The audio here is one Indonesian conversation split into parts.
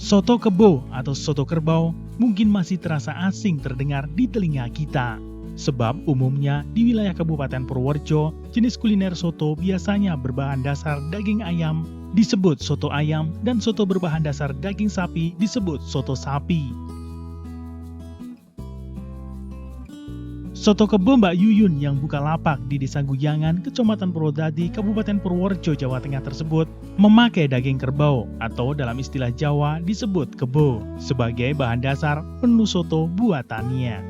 Soto kebo atau soto kerbau mungkin masih terasa asing terdengar di telinga kita. Sebab umumnya di wilayah Kabupaten Purworejo, jenis kuliner soto biasanya berbahan dasar daging ayam disebut soto ayam dan soto berbahan dasar daging sapi disebut soto sapi. Soto kebo Mbak Yuyun yang buka lapak di Desa Guyangan, Kecamatan Purwodadi, Kabupaten Purworejo, Jawa Tengah tersebut memakai daging kerbau atau dalam istilah Jawa disebut kebo sebagai bahan dasar menu soto buatannya.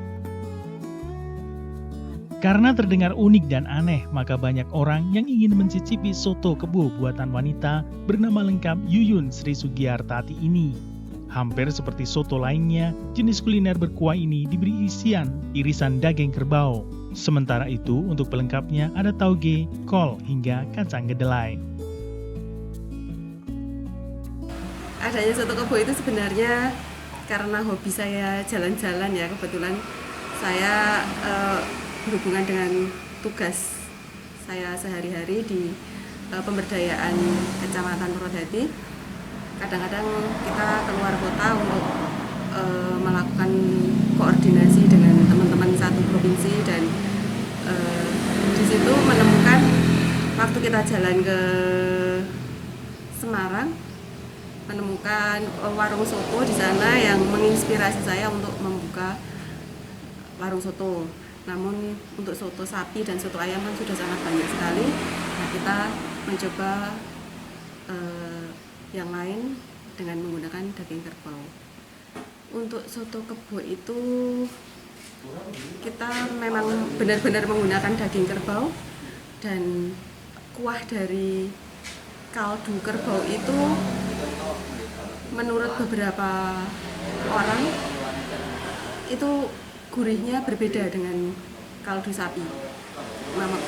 Karena terdengar unik dan aneh, maka banyak orang yang ingin mencicipi soto kebo buatan wanita bernama lengkap Yuyun Sri Sugiyartati ini. Hampir seperti soto lainnya, jenis kuliner berkuah ini diberi isian irisan daging kerbau. Sementara itu, untuk pelengkapnya ada tauge, kol, hingga kacang kedelai. Adanya soto kebo itu sebenarnya karena hobi saya jalan-jalan ya, kebetulan saya berhubungan dengan tugas saya sehari-hari di pemberdayaan Kecamatan Purwodadi. Kadang-kadang kita keluar kota untuk melakukan koordinasi dengan teman-teman satu provinsi dan di situ menemukan waktu kita jalan ke Semarang, menemukan warung soto di sana yang menginspirasi saya untuk membuka warung soto. Namun untuk soto sapi dan soto ayam kan sudah sangat banyak sekali. Nah, kita mencoba yang lain dengan menggunakan daging kerbau. Untuk soto kebo itu kita memang benar-benar menggunakan daging kerbau dan kuah dari kaldu kerbau itu menurut beberapa orang itu gurihnya berbeda dengan kaldu sapi.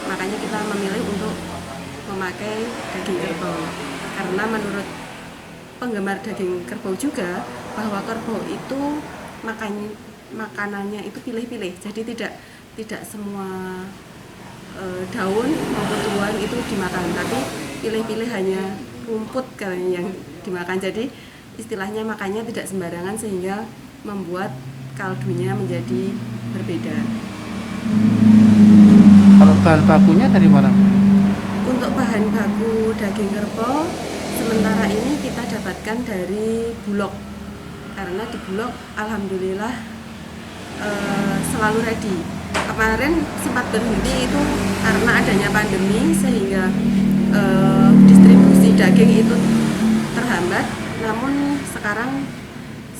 Makanya kita memilih untuk memakai daging kerbau karena menurut penggemar daging kerbau juga bahwa kerbau itu makanannya itu pilih-pilih, jadi tidak semua daun maupun tumbuhan itu dimakan, tapi pilih-pilih hanya rumput katanya yang dimakan. Jadi istilahnya makannya tidak sembarangan sehingga membuat kaldunya menjadi berbeda. Kalau bahan bakunya dari mana? Untuk bahan baku daging kerbau sementara ini kita dapatkan dari Bulog, karena di Bulog alhamdulillah selalu ready. Kemarin sempat berhenti itu karena adanya pandemi sehingga distribusi daging itu terhambat, namun sekarang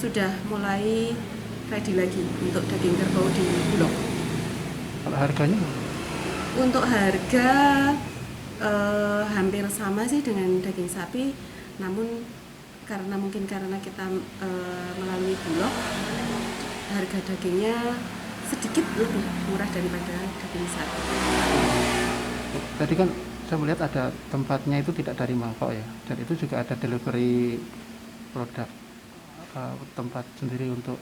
sudah mulai ready lagi untuk daging kerbau di Bulog. Kalau harganya? Untuk harga hampir sama sih dengan daging sapi, namun karena kita melalui Bulog, harga dagingnya sedikit lebih murah daripada daging sapi. Tadi kan saya melihat ada tempatnya itu tidak dari mangkok ya, dan itu juga ada delivery produk, tempat sendiri untuk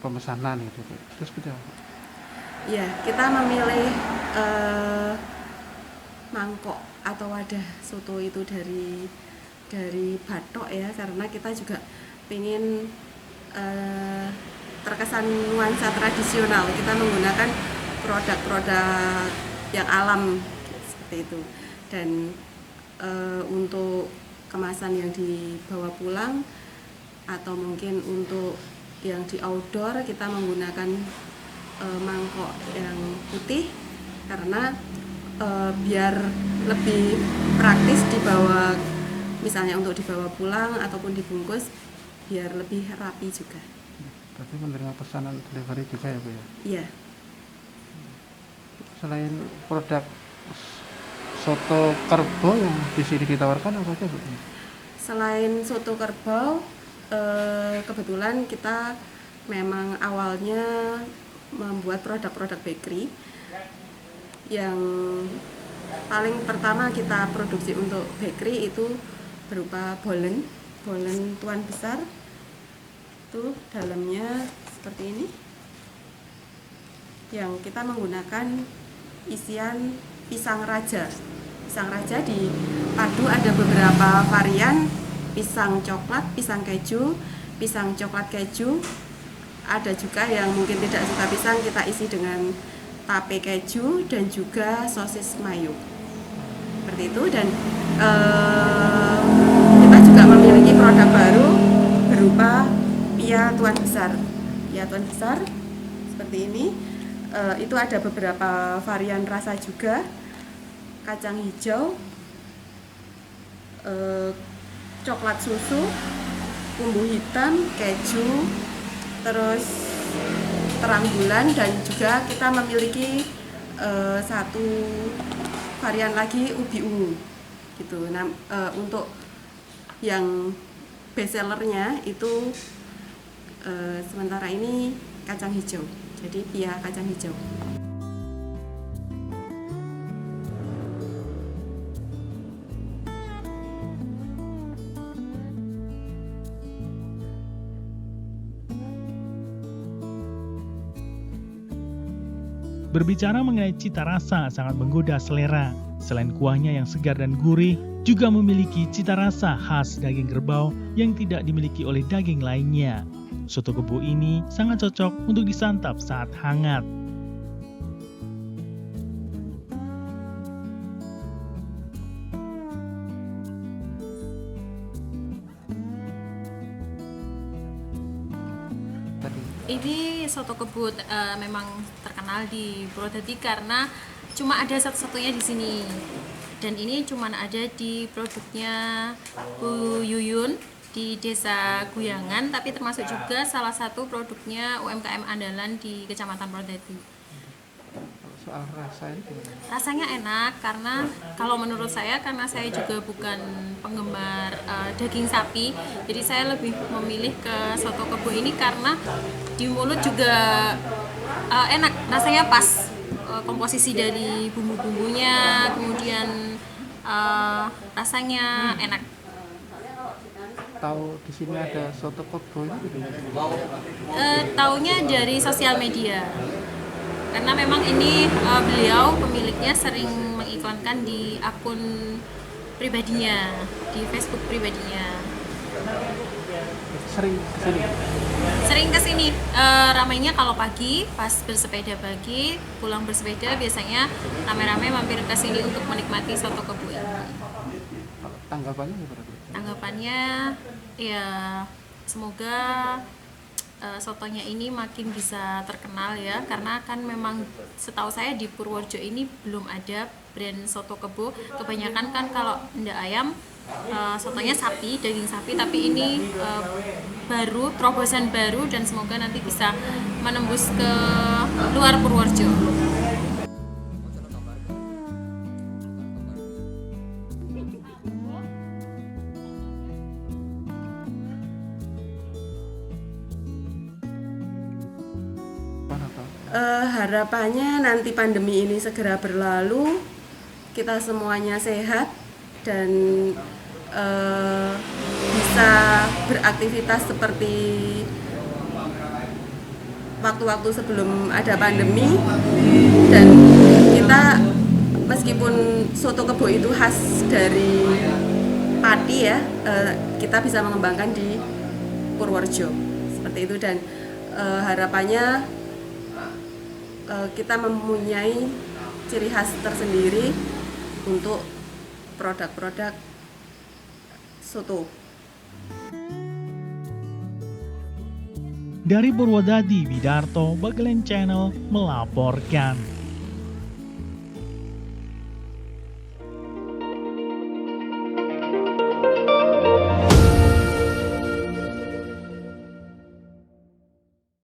pemesanan gitu. Terus seperti apa? Ya, kita memilih mangkok atau wadah soto itu dari batok ya, karena kita juga pengen terkesan nuansa tradisional. Kita menggunakan produk-produk yang alam seperti itu. Dan untuk kemasan yang dibawa pulang atau mungkin untuk yang di outdoor, kita menggunakan mangkok yang putih karena biar lebih praktis dibawa, misalnya untuk dibawa pulang ataupun dibungkus, biar lebih rapi juga. Tapi menerima pesanan delivery juga ya Bu ya? Iya. Selain produk soto kerbau yang di sini ditawarkan apa aja Bu? Selain soto kerbau, kebetulan kita memang awalnya membuat produk-produk bakery. Yang paling pertama kita produksi untuk bakery itu berupa bolen tuan besar. Itu dalamnya seperti ini. Yang kita menggunakan isian pisang raja. Pisang raja dipadu ada beberapa varian pisang coklat, pisang keju, pisang coklat keju. Ada juga yang mungkin tidak suka pisang, kita isi dengan tape keju dan juga sosis mayo. Seperti itu. Dan kita juga memiliki produk baru berupa pia tuan besar. Pia tuan besar seperti ini. Itu ada beberapa varian rasa juga, kacang hijau, coklat susu, bumbu hitam, keju, terus terang bulan, dan juga kita memiliki satu varian lagi ubi ungu gitu. Nah, untuk yang best sellernya itu sementara ini kacang hijau, jadi pia kacang hijau. Berbicara mengenai cita rasa sangat menggoda selera. Selain kuahnya yang segar dan gurih, juga memiliki cita rasa khas daging kerbau yang tidak dimiliki oleh daging lainnya. Soto kebo ini sangat cocok untuk disantap saat hangat. Ini soto kebo memang terkenal di Purwodadi karena cuma ada satu-satunya di sini. Dan ini cuma ada di produknya Bu Yuyun di Desa Guyangan, tapi termasuk juga salah satu produknya UMKM andalan di Kecamatan Purwodadi. Soal rasa ini gimana? Rasanya enak karena kalau menurut saya, karena saya juga bukan penggemar daging sapi, jadi saya lebih memilih ke soto kebo ini karena di mulut juga enak, rasanya pas, komposisi dari bumbu-bumbunya, kemudian rasanya enak. Tahu di sini ada soto kebo ini gitu? Taunya dari sosial media. Karena memang ini beliau pemiliknya sering mengiklankan di akun pribadinya, di Facebook pribadinya. Sering kesini? Sering kesini, ramainya kalau pagi, pas bersepeda pagi, pulang bersepeda biasanya rame-rame mampir ke sini untuk menikmati soto kebo ini. Tanggapannya gimana? Tanggapannya, ya semoga sotonya ini makin bisa terkenal ya, karena kan memang setahu saya di Purworejo ini belum ada brand soto kebo. Kebanyakan kan kalau ndak ayam, sotonya sapi, daging sapi, tapi ini baru, terobosan baru, dan semoga nanti bisa menembus ke luar Purworejo. Harapannya nanti pandemi ini segera berlalu, kita semuanya sehat dan bisa beraktivitas seperti waktu-waktu sebelum ada pandemi. Dan kita, meskipun soto kebo itu khas dari Pati ya, kita bisa mengembangkan di Purworejo seperti itu. Dan harapannya kita mempunyai ciri khas tersendiri untuk produk-produk soto. Dari Purwodadi, Widarto, Bagelen Channel melaporkan.